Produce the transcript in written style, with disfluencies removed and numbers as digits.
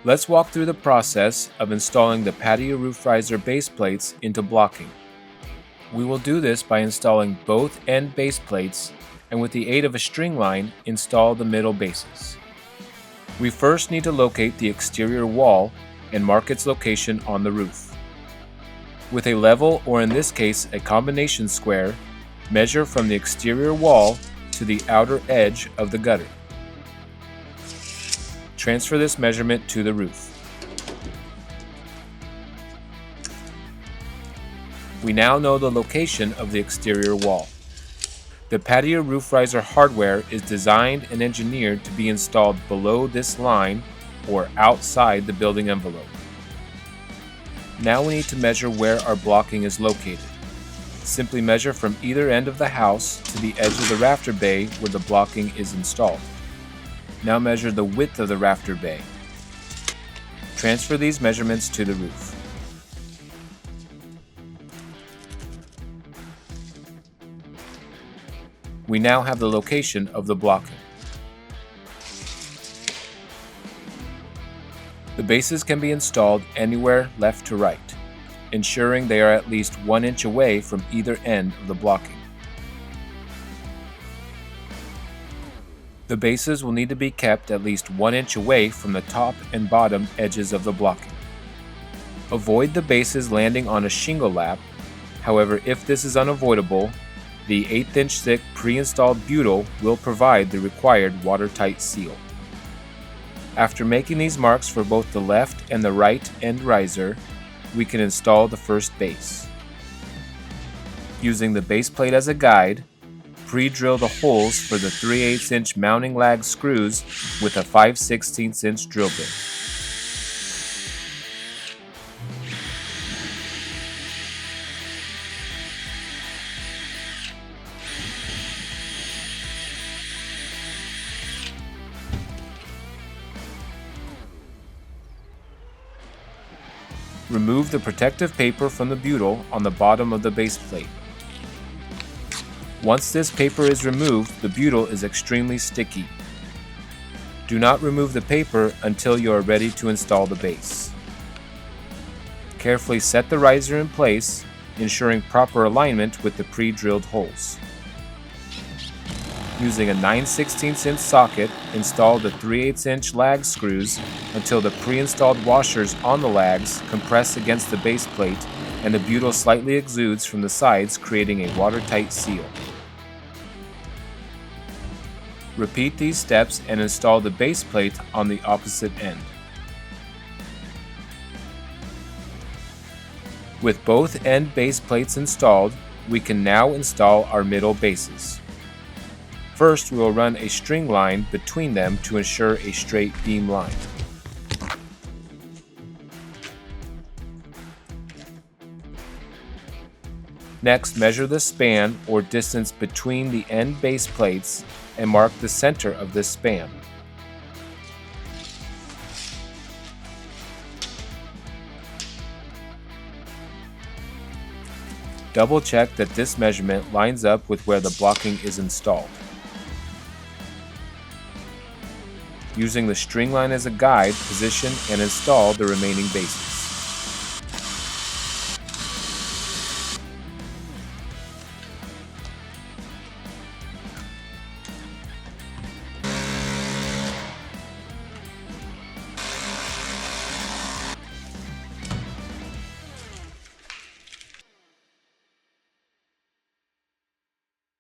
Let's walk through the process of installing the Patio Roof Riser base plates into blocking. We will do this by installing both end base plates and with the aid of a string line, install the middle bases. We first need to locate the exterior wall and mark its location on the roof. With a level, or in this case a combination square, measure from the exterior wall to the outer edge of the gutter. Transfer this measurement to the roof. We now know the location of the exterior wall. The Patio Roof Riser hardware is designed and engineered to be installed below this line or outside the building envelope. Now we need to measure where our blocking is located. Simply measure from either end of the house to the edge of the rafter bay where the blocking is installed. Now measure the width of the rafter bay. Transfer these measurements to the roof. We now have the location of the blocking. The bases can be installed anywhere left to right, ensuring they are at least 1 inch away from either end of the blocking. The bases will need to be kept at least 1 inch away from the top and bottom edges of the blocking. Avoid the bases landing on a shingle lap. However, if this is unavoidable, the 1/8 inch thick pre-installed butyl will provide the required watertight seal. After making these marks for both the left and the right end riser, we can install the first base. Using the base plate as a guide, pre-drill the holes for the 3/8 inch mounting lag screws with a 5/16 inch drill bit. Remove the protective paper from the butyl on the bottom of the base plate. Once this paper is removed, the butyl is extremely sticky. Do not remove the paper until you are ready to install the base. Carefully set the riser in place, ensuring proper alignment with the pre-drilled holes. Using a 9/16 inch socket, install the 3/8 inch lag screws until the pre-installed washers on the lags compress against the base plate and the butyl slightly exudes from the sides, creating a watertight seal. Repeat these steps and install the base plate on the opposite end. With both end base plates installed, we can now install our middle bases. First, we will run a string line between them to ensure a straight beam line. Next, measure the span or distance between the end base plates and mark the center of this span. Double check that this measurement lines up with where the blocking is installed. Using the string line as a guide, position and install the remaining bases.